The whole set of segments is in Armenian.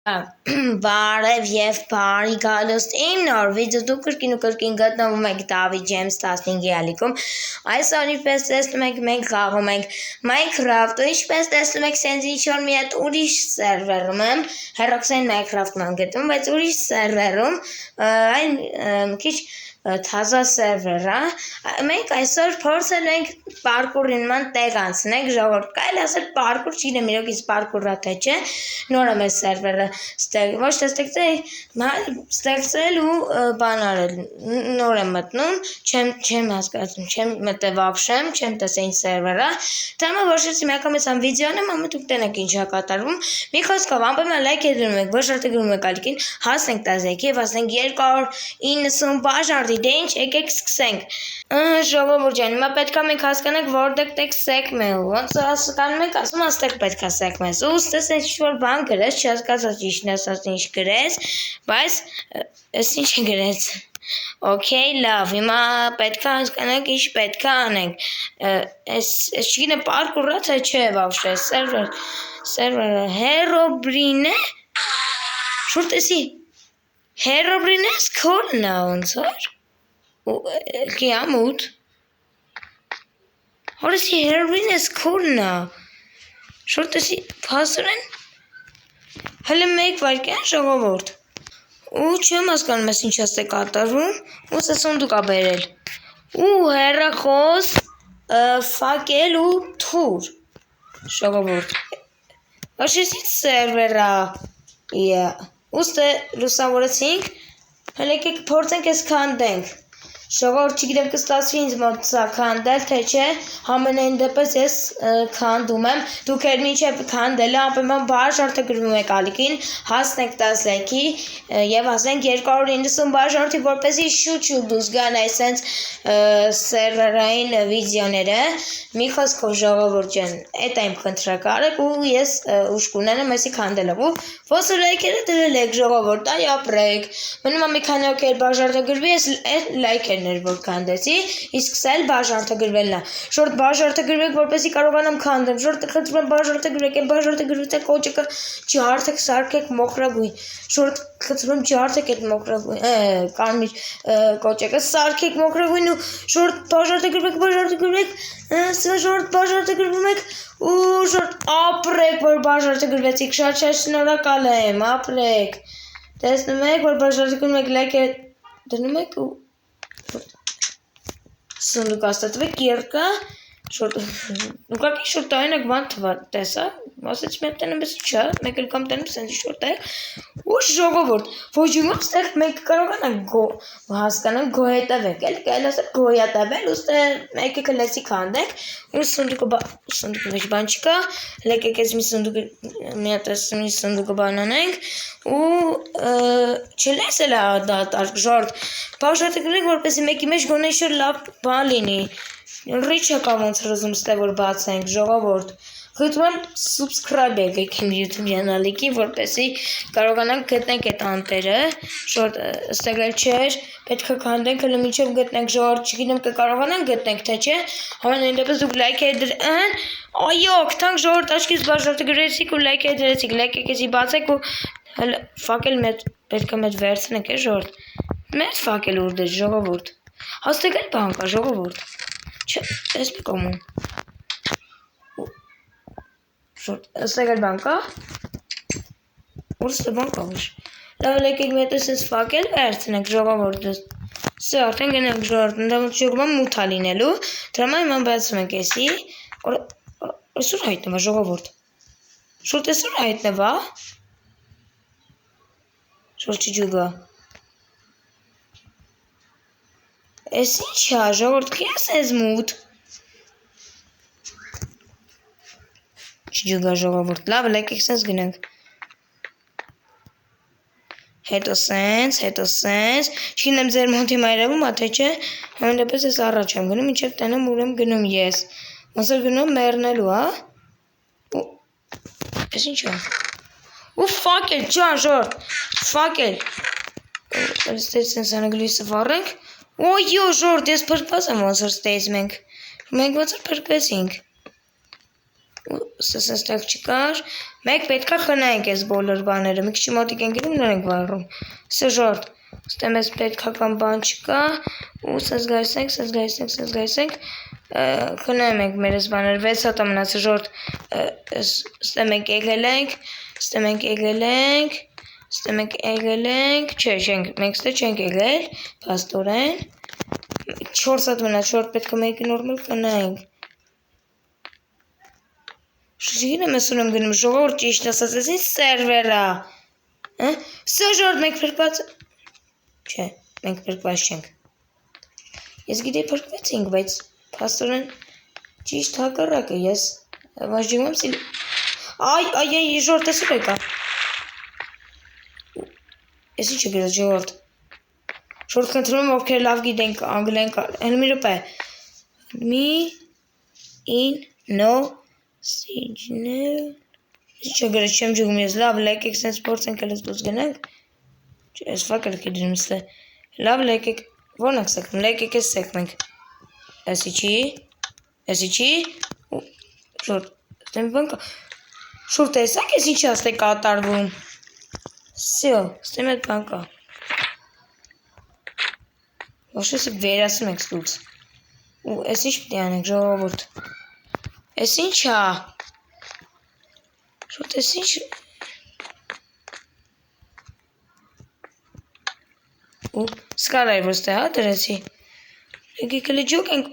Բարև եւ բարի գալուստ իմ նոր վիդեո դուք կրկին գտնվում եք David James 15-ի ալիքում այսօր ինչպես տեսնում եք մենք խաղում ենք Minecraft-ը ինչպես տեսնում եք սենց ինչ-որ մի հատ ուրիշ սերվերում եմ Heroxane Minecraft-ում եմ գտնում բայց ուրիշ սերվերում այն քիչ թազա սերվեր է մենք այսօր փորձել ենք պարկուրին ման տեղ անցնենք ժողովուրդ կարելի ասել պարկուր չգիտեմ իրոք իսկ պարկուրա թե չէ նոր է մեր սերվերը ոչ թե ստեղծել ու բան արել նոր եմ մտնում չեմ հասկացում չեմ մտել вообще չեմ տեսել ինչ սերվեր է դեռ որոշեցի միանգամից ամ վիդեոն եմ ամեն դուք տենեք ինչ է կատարվում մի խոսքով ամբողջ լայք դնում եք ոչ արդեն գրում եք ալիքին հասնենք 10 եւ հասնենք 290 բաժան դե ինչ եկեք սկսենք ժողովուրդ ջան հիմա պետքա մենք հասկանանք որտեղ տեք սեկմ է ոնց հասկանում եք ասում աստեղ պետքա սեկմ է ուստես ինչ-որ բան գրես չհասկացա ճիշտն ասած ինչ գրես բայց էս ինչ գրես Okay, լավ, հիմա պետքա հասկանանք ինչ պետքա անենք էս չգիտեմ պարկուրա թե չէ вообще սերվերը Herobrine է շուտ էսի Herobrine սկոլն է ոնց որ Կիամուտ Հորսի Herobrine սկոլն է շուտ էսի փասուրեն հələ մեկ վարկյան ժողովուրդ ու չեմ հասկանում ես ինչ է կատարվում ու սեսոնդուկ ա բերել ու հեռախոս ֆակել ու թուր ժողովուրդ Աշեսից սերվերա ուստը լուսավորեցինք հələ եկեք փորձենք ես քանդենք ժողովուրդ չգիտեմ կստացվի ինձ մոտ սա քանդել թե չէ համենայն դեպս ես քանդում եմ դուք էլ մինչև քանդելը ապեման բաժարտը գրվում եք ալիքին հասնենք 10 լայքի եւ հասնենք 290 բաժարտի որպեսզի շուտ դուրս գան այսենց սերվերային վիդեոները մի խոսքով ժողովուրդ ջան էդ այն քննարկարեք ու ես ուշ կունենամ այսի քանդելով ու ոնց լայքերը դրել եք ժողովուրդ այ ապրեք մնում է մի քանի օքեր բաժարտը գրվի ես լայքերներ որ քանդեցի իսկ սա էլ բաժարտը գրվելն է շորտ բաժարտը գրվեք որպեսզի կարողանամ քանդեմ շորտ խնդրում եմ բաժարտը գրվեք այն բաժարտը գրվից է կոճիկը ջարդեք սարքեք մոխրագույն շորտ խնդրում եմ ջարդեք այդ մոխրագույն կարմիր կոճիկը սարքեք մոխրագույն ու շորտ բաժարտը գրվեք շորտ բաժարտը գրվում եք ու շորտ ապրեք որ բաժարտը գրվեցիք շատ շնորհակալ եմ ապրեք տեսնում եք որ բաժարտը գրում եք լայք դնում եք ու Սունդուկ աստատվեք երկը շորտ ուկակի շորտ այնակ բան թվա տեսա ասեց մեկ տենեմ ես չէ մեկ էլ կամ տենեմ սենց շորտ է ու ժողովուրդ ոչ իմաց տեղ մենք կարողանանք հասկանանք գոյատևեք էլ կարելի ասել գոյատևել ուստը եկեք լեցի քանդենք ու սունդուկը մեջ բան չկա եկեք ես մի սունդուկ մի հատ մի սունդուկը բան անենք ու չլես էլ դատարկ ժորտ բաժարտը գրենք որպեսզի մեկի մեջ գոնե շոր լավ բան լինի Ռիչը կամ ոնց ռոզում ստե որ բացենք ժողովուրդ խնդրում եմ subscribe եկեք իմ YouTube channel-ին որպեսզի կարողանանք գտնենք այդ անտերը շորտ ստեղել չէր պետք է քանդենք հələ մինչև գտնենք ժողովուրդ չգիտեմ կկարողանանք գտնենք թե չէ համենայն դեպս դուք լայքեր դրան այո գտանք ժողովուրդ աչքից բաժարտը գրեցիք ու լայքեր դրեցիք լայք եկեցի բացեք ու հələ ֆակել մեծ պետք է մեծ վերցնենք ժողովուրդ մեծ ֆակել ուր դե ժողովուրդ հաստեղել բան կա ժողովուրդ Ես մի կոմում Ստեղել բան կա Որ ստեղ բան կա ուշ Լավ եկեք մի հետս ես ֆակել վերցնենք ժողովորդս Սա արդեն գնանք ժողովորդ Ընդամոտ շոգում մութա լինելու Դրամա իման բացում ենք եսի Այսուր հայտնվա ժողովորդ Շորտ այսուր հայտնվա Շորտ չջուգա Ես ինչ է ժողորդ կես ես մութ Չջուգա ժողովորդ լավ լեկեք սենց գնանք հետո սենց չինեմ ձեր մոտի մայրևում ատե չէ համեն դեպս ես առաջ եմ գնում ինչև տենեմ ուրեմ գնում ես ոնցր գնում մերնելու ես ինչ է ու ֆակել ջան ժորդ ֆակել ստեյց սենց անագլույսը վառենք Ոյո ժորդ ես փրկված եմ ոնց որ ստեյց մենք ոնց որ փրկվեցինք սենց տեղ չկար, մեկ պետք է խնայենք այս բոլոր բաները, մի քիչ մոտիկ ենք գնում, նոր ենք վառում, սժորդ, ստեմ ես պետքական բան չկա, ու սենց գայս ենք, խնայում ենք մեր ես բաները, 6 հատ ամնաց սժորդ, ստեմ ենք եղել ենք, չէ, մենք ստե չենք եղել, պաստորեն, 4 հատ մնաց, շորդ պետք է մեկի նորմալ խնայենք, Շուշիգին ես ունեմ գնում, ժողովուրդ ճիշտ ասած, ես ինձ սերվերա, սժորդ մենք փրկված, չէ, մենք փրկված չենք, ես գիտեի փրկվեցինք, բայց պաստորեն ճիշտ հակառակը, ես վաժջում եմ սիլ, այ, ժողովուրդ ես ուր եկա, ես ինչ է գրած ժողովուրդ, ժողովուրդ խնդրում եմ ովքեր լավ գիտենք անգլեն, հենց մի ռոպե, Signal Ինչ է գրած չեմ ջուգում ես լավ լեկեք սենց փորձենք հենց դուրս գնանք Չէ ես ֆակել կդրեմ ստե լավ լեկեք ո՞րն եք սեքնում լեկեք ես սեքնենք Էսի չի Շուտ ստեմ բանկ Շուտ տեսակ ես ինչ աստ է կատարվում Всё ստեմ այդ բանկա Ոչ ես վերասում եք ստուց Ու ես ինչ պիտի անենք ժողովուրդ Ես ինչ ա Շուտ ես ինչ Ու սկարայի ոստե հա դրեցի Եկեք էլի ջոկ ենք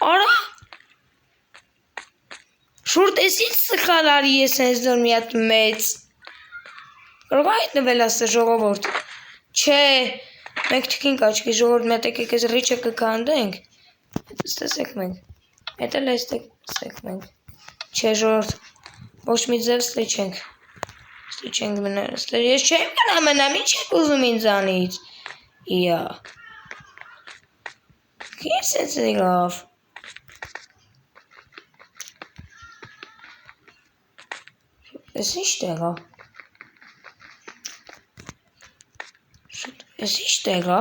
Արա Շուտ ես ինչ սխալ արի ես հենց դոր մի հատ մեծ Կարող հայտնվել ասը ժողովուրդ Չէ Մենք չքինք աչքի ժողովուրդ մետ եկեք ես ռիչը կքանդենք Ստեսեք մենք Հետ էլ այստեղ սեքնենք Չէ ժողովուրդ Ոչ մի ձև ստե չենք մնար Ես չեմ կնա մնամ ինչ եք ուզում ինձանից Իա Կեր սենց եղավ Ես ինչ տեղա Ես ինչ տեղա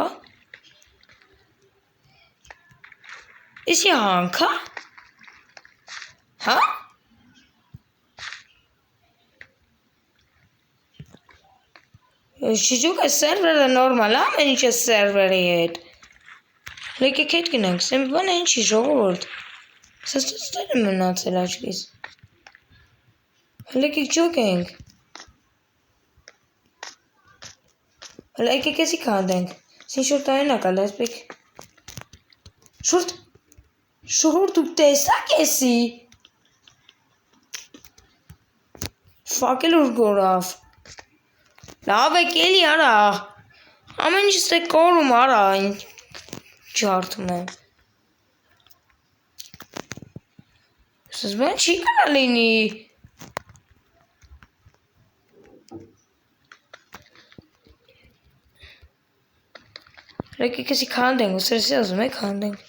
Ես հանքա Հա Շիջուկ է սերվերը նորմալ ամեն ինչ է սերվերի հետ Լեկեք հետ գնանք սեմ բան է ինչի ժողովուրդ Սենց ստեր եմ մնացել աչքիս Լեկեք ջոկ ենք Լեկեք եսի կանդենք Սին շուրտ այնակ ալ այսպեք Շուրտ ու տեսակ եսի Ֆակել ուր գորավ Լավ եք էլի արա Ամեն ինչ ստե կորում արա Ջարդում եմ Սս բան չի կարա լինի Լեկեք եսի կանդենք Սրսի ասում է կանդենք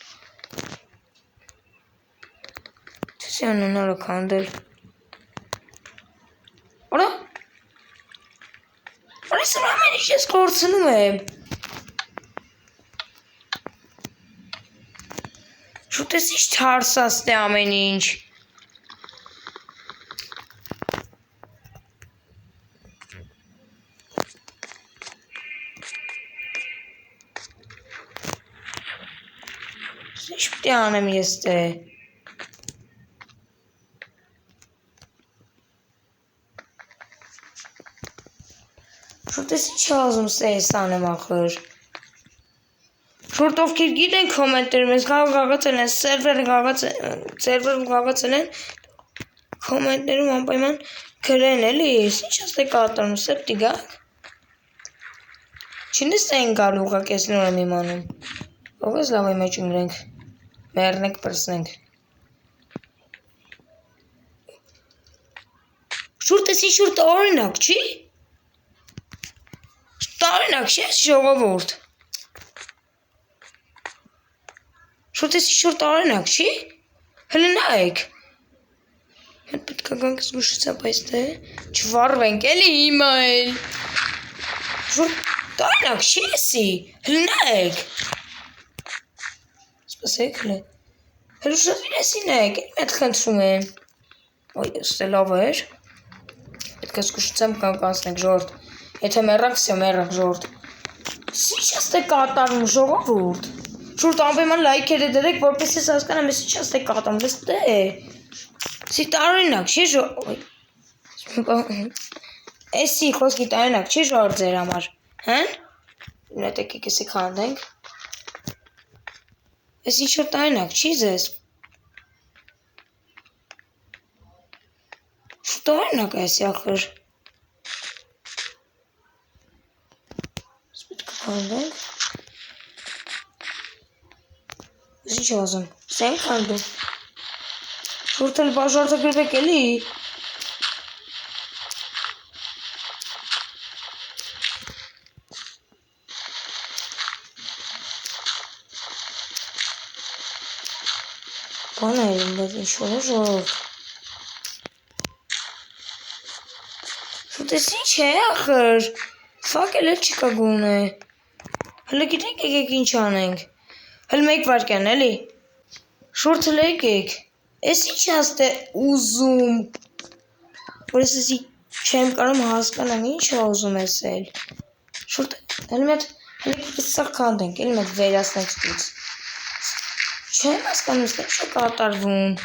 Չեսի անուն արա կանդել Արա Այս ամեն ինչ ես կորցնում եմ Շուտ ես ինչ թարսաստ է ամեն ինչ Ինչ պիտի անեմ ես տե Շուրտ ես ինչ ազում ստե ես անեմ ախր Շուրտ ովքեր գիտեն կոմենտերում ես գաղացել են սերվերը գաղացել են կոմենտերում անպայման գրեն էլի ես ինչ ես տե կատարում սեպտի գակ Չին ես տեն գալ ուղակ ես նոր եմ իմանում Ով ես լավ մեջ ընգրենք մերնենք պրսնենք Շուրտ ես ինչ շուրտ օրինակ չի Տարինակ չես ժողովուրդ Շուրտ ես ինչ-որ տարինակ չի Հլը նայեք Հետ պետք է գանք զգուշությամբ այստե Չվարվենք էլի հիմա էլ Շուրտ տարինակ չի եսի Հլը նայեք Սպասեք հլը Հələ շվիրեսին եք, այդ խնդրում եմ։ Ոյ, ստե լավ էր։ Պետք է զգուշությամբ կանկանցնենք ժողովուրդ։ Եթե մեռանք, սյա մեռանք ժողովուրդ։ Ինչ ես կատարում ժողովուրդ։ Շուրջ անպայման լայքերը դրեք, որպեսզի ես հասկանամ, ես ինչ ես կատարում, լստե։ Սի տարօրինակ չի ժողովուրդ։ Էսի խոսքի տարօրինակ չի ժողովուրդ ձեր համար, հեն։ Նետեք եկեսի քանդենք։ Ես ինչ որ տարօրինակ չի ձեզ։ Տարօրինակ է էսի ախր։ Պետք է քանդենք։ Ես ինչ ասեմ, սեն քանդում։ Շուրջ էլ բաժարդը գրվեք էլի։ Բան է իրում, բայց ինչ-որ է ժողովուրդ։ Շուրջ ես ինչ է ախր։ Ֆակել էլ չկա գունե։ Հələ գիտեք եկեք ինչ անենք։ Հələ մեկ վարկյան էլի։ Շուրջ էլ եկեք։ Ես ինչ աստ է ուզում։ Որ ես էսի չեմ կարում հասկանամ ինչ է ուզում ես էլ։ Շուրջ հələ մեկ սա քանդենք, էլի մեկ վերացնենք ստուց։ Չեմ հասկանում, ինչ է կատարվում։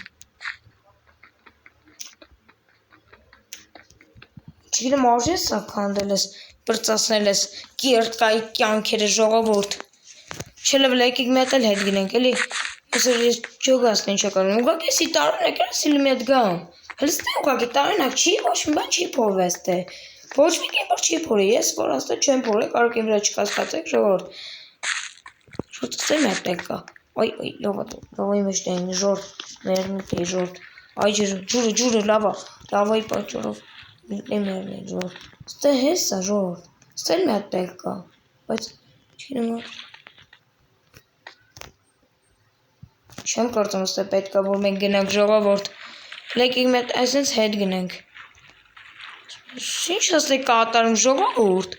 Չգիտեմ արժի սա քանդել ես, բրծացնել ես կիրկայի կյանքերը ժողովուրդ։ Չելևլ եկեք մետ էլ հետ գնենք, էլի։ Ես ջոգասն ինչ է կարում, ուղղակի էսի տարօրինակ էր, էսի մի հատ գամ։ Հələ ստե ուղղակի տարօրինակ չի, ոչ մի բան չի փորվեստե։ Ոչ մի կերպ չի փորի, ես որ աստե չեմ փորել, կարող եմ վրա չկասկածեք ժողովուրդ։ Շուտ ստե մեկ կա։ Այ, լավայի մեջ դեն ժորդ, մերնուկ է ժորդ։ Այ ջուրը լավայի պատճառով մերն է ժորդ։ Ստե հեսա ժորդ, ստե մի հատ տեղ կա, բայց չգիտեմ չեմ կարծում ստե պետք է որ մենք գնանք ժողովուրդ։ Եկեք մեկ այսպես հետ գնանք։ Ինչ ես կատարում ժողովուրդ։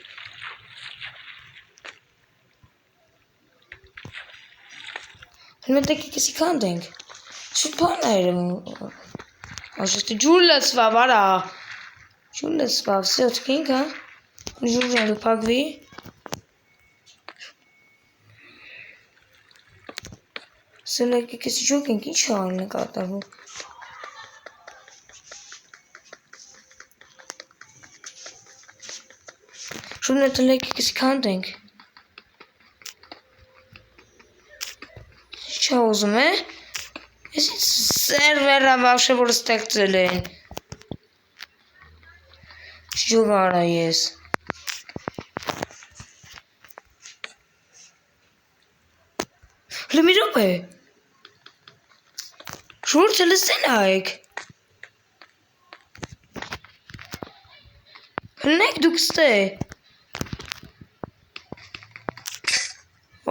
Հələ եկեսի քանդենք։ Շուտ բան է երևում։ Աշտի ջուր լցվավ, արա։ Ջուր լցվավ, всё, թքինք, հա։ Ջուրը լփակվի։ Սելը եկեսի ջոկենք, ինչ է ալն կատարվում։ Շուտ նետել եկեսի քանդենք։ Ինչ է ուզում է։ Ես ինչ սերվերը վավշե որ ստեղծել են։ Ջուր արա ես։ Հələ մի րոպե։ Շուրջ լսեն այք։ Հլնեք դուք ստե։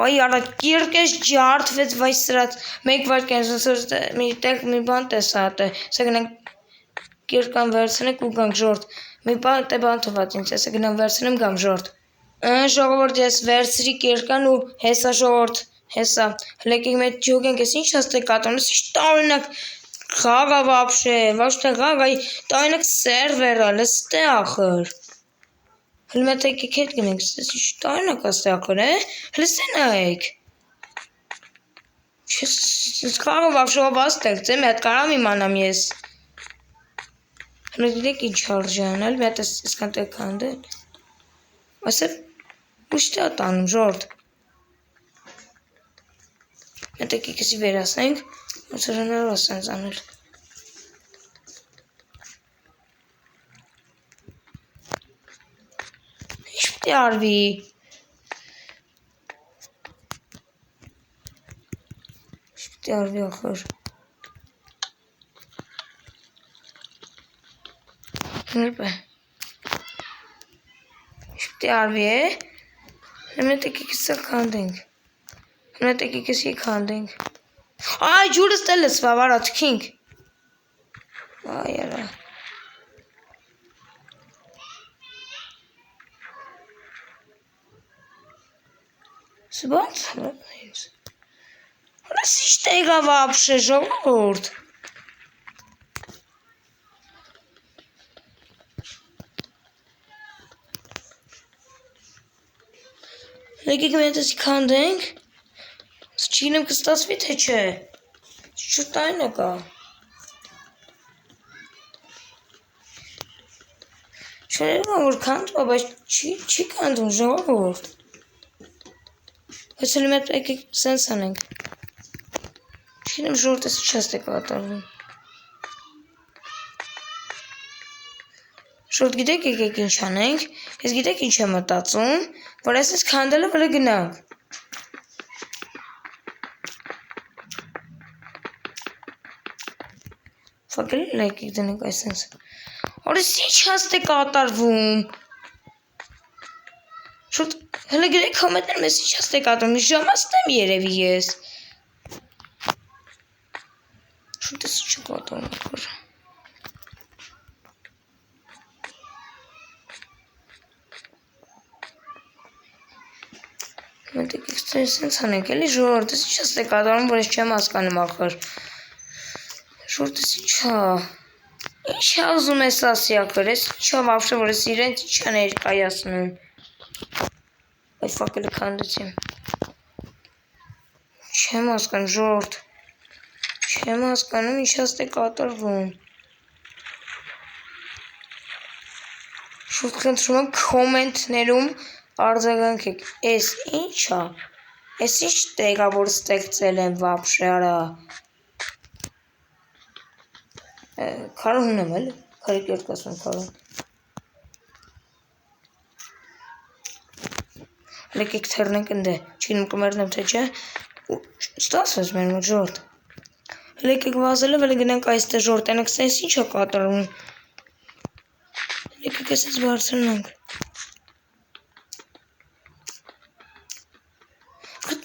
Վայ արա կիրկես ջարդվեց վայ սրած մեկ վարկյան զսրտ մի տեղ մի բան տեսա հատե սա գնանք կիրկան վերցնենք ու գանք ժորդ մի բան թված ինձ ես գնամ վերցնեմ գամ ժորդ ժողովուրդ ես վերցրի կիրկան ու հեսա ժողովուրդ հեսա հլեկեք մեծ ջոգենք ես ինչ հաստե կատարում ես ինչ տարօրինակ խաղա վաբշե ոչ թե խաղ այ տարօրինակ սերվեր ա լստե ախր Հələ մեկ եկեք հետ գնենք, ինչ տարօրինակ է ստե ախր, հələ ստե նայեք։ Խաղը վավշով ստեղծ է, մի հատ կարամ իմանամ ես։ Հələ գիտեք ինչ արժի անել, մի հատ իսկան տեղ քանդել։ Այսև ուշտի է տանում ժորդ։ Մեկ եկեք էսի վերացնենք, ոնց որ հնարավոր է սենց անել։ Ինչ արվի։ Ինչ արվի ախր։ Նրպե։ Ինչ արվի է։ Մեկ եկեք սա քանդենք։ Մեկ եկեք էսի քանդենք։ Այ ջուրը ստե լցվավ, արա թքինք։ Այ արա։ Սբանց ինձ։ Что это вообще, жёлт? Եկեք մենք դες քանդենք։ Չինեմ կստացվի թե չէ։ Շուտ այն է կա։ Չերևա որ քանդվա, բայց չի քանդում ժողովուրդ։ Բայց հենց մենք եկեք սենց անենք։ Չինեմ ժողովուրդը ինչպես է կատարվում։ Շուտ գիտեք եկեք ինչ անենք, ես գիտեք ինչ եմ մտածում, որ այսպես քանդելը վրա գնանք։ Ֆակել եկեք դնենք այսպես։ Օրես ինչ հաստ է կատարվում։ Շուտ հələ գիտեք կոմենտներ մեզ ինչ հաստ է կատարվում, մի ժամ աստեմ երևի ես։ Շուտ ես ինչ կատարվում։ Մենք էքստրենսենս անենք, էլի ժողովուրդ, ես ինչ է կատարում, որ ես չեմ հասկանում ախր։ Ժողովուրդ, ես ինչա։ Ինչա ուզում ես ասի ախր, ես ինչա վավշե, որ ես իրենց ինչա ներկայացնում։ Այդ ֆակելը քանդեցիմ։ Չեմ հասկանում, ժողովուրդ։ Չեմ հասկանում, ինչ է կատարվում։ Շուտ խնդրում եմ կոմենտներում արձագանքեք, ես ինչա, ես ինչ տեղա, որ ստեղծել եմ վապշե արա, քարոն եմ էլ, քարի կերկասում քարոն, լեկեք թերնենք ընդ է, չինում կմերնեմ թե չէ, ստասվես մեր մոտ ժորդ, լեկեք վազել է, վելի գնանք այստեղ ժորդ, ենակ սենց ինչ է կատարում, լեկեք ես ես բարձրնանք,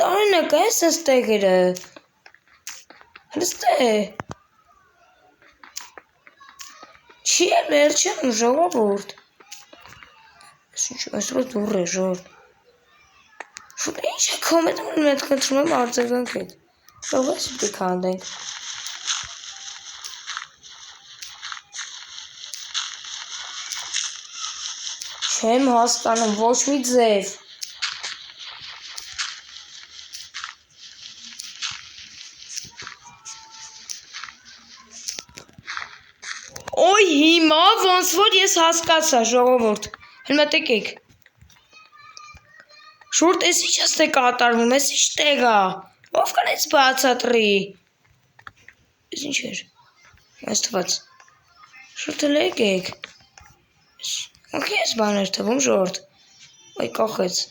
Տարինակ է սենց տեղերը, հլստ է, չի է բեր չեմ ժողովուրդ, այս որ դուր է ժորդ, շուտ է ինչ է կոմետում մետ կնտրում եմ արձագանք եք, ժող ես ուտի կանդենք, չեմ հասկանում ոչ մի ձև, Ոյ հիմա ոնց որ ես հասկացա ժողովուրդ, հլմատեք եք, շուրդ ես ինչ աստ է կատարվում, ես ինչ տեղա, ով կանեց բացատրի, ես ինչ էր, ես թված, շուրդ հլ եք, ոնքի ես բաներ թվում ժողովուրդ, ոյ կախեց,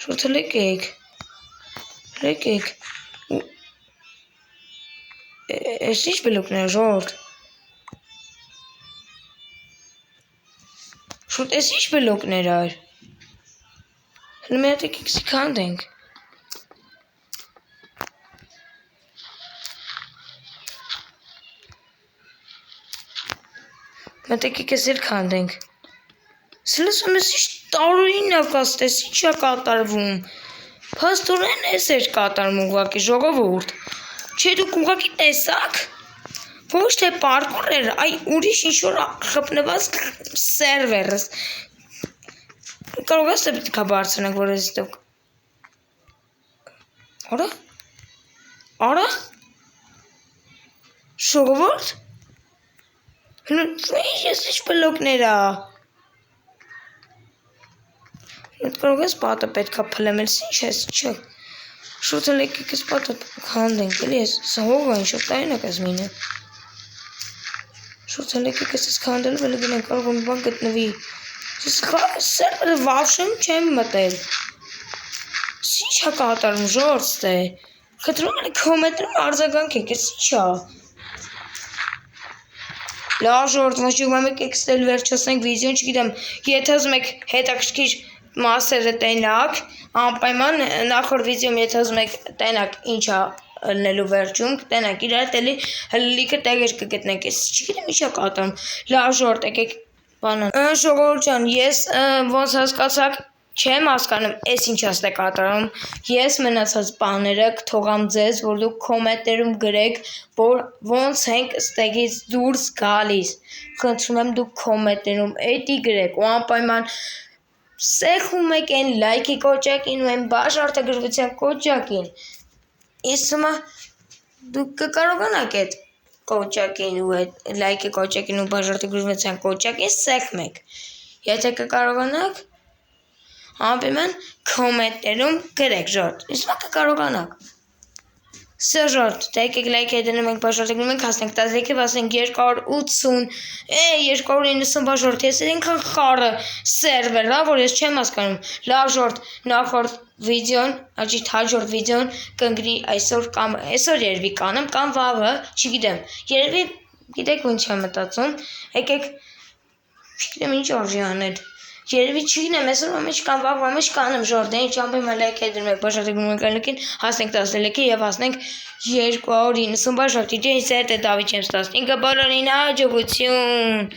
շուրդ հլ եք, ես ինչ բլոկներ ժողովուրդ, Շուտ ես ինչ բլոկներ այր, հլի մեր ատեք եկսի կանդենք, մետեք եկես էլ կանդենք, սլսում ես ինչ տարույն ակաստ ես, ինչ է կատարվում, պաստորեն ես էր կատարում ուղղակի ժողովուրդ, չէ դուք ուղղակի տեսակ, Ոչ թե պարկուր էր, այ ուրիշ ինչ-որ խպնված սերվերս, կարող ես թե պետք է բարձրանանք, որ ես դուք, արա, շողովորդ, ես ինչ բլոկներ ա, կարող ես պատը պետք է պլեմ ես ինչ ես, չէ, շուտ էլ եկեք ես պատը կանդենք, էլի ես հողը ինչ-որ տային ակ ես մինը, Շուտ էլ եկեք ես քանդել, վելի գնենք կարող մի բան գտնվի, սերվերը վավշեմ չեմ մտել, ինչ է կատարում ժորդ է, խտրում էլի կոմենտրում արձագանք եք, ես ինչ է, լավ ժորդ, ոչիկ մամեք եկստել վերջասնենք վիզիոն չգիտեմ, եթե ուզում եք հետաքրքիր մասերը տենակ, անպայման նախոր վիզիոմ եթե ուզում եք տենակ ինչ է լնելու վերջում, կտենակ իրար տելի հլիքը տեղեր կգտնենք, ես չգիտեմ ինչ է կատարում, լավ ժորդ եկեք բանան, ժողովուրդ ջան, ես ոնց հասկացաք, Չեմ հասկանում, էս ինչ աստ է կատարում։ Ես մնացած բաները կթողամ ձեզ, որ դուք կոմենտներում գրեք, որ ոնց ենք ստեղից դուրս գալիս։ Խնդրում եմ դուք կոմենտներում էդի գրեք ու անպայման սեղում եք այն լայքի կոճակին ու այն բաժարտագրվության կոճակին։ Իսկ հիմա դուք կկարողանաք այդ կոճակին ու այդ լայքի կոճակին ու բաժարտագրվության կոճակին սեղմեք։ Եթե կկարողանաք, անպայման կոմենտներում գրեք ժորտ, իսկ կկարողանաք։ Սա ժորտ, դե եկեք լայքի դնում ենք բաժարտագրում ենք, հասնենք 13-ը, հասնենք 280, 290 բաժորտ, ես ինքան խառը սերվեր, որ ես չեմ հասկանում, լավ ժորտ, նախորդ վիդեոն, հաջորդ վիդեոն կընկնի այսօր կամ այսօր երևի կանեմ կամ վաղը, չգիտեմ, երևի գիտեք ինչ եմ մտածում, եկեք չգիտեմ ինչ արժի անել, երևի չգիտեմ այսօր մեջ կամ վաղվա մեջ կանեմ ժորտ, դե ինչ անպայման լայք է դնում եք բաժարտագրում եք ալիքին, հասնենք 13-ը և հասնենք 290 բաժորտ, իջի սերտ է Դավիթ Չեմս 15 բոլորին հաջողություն։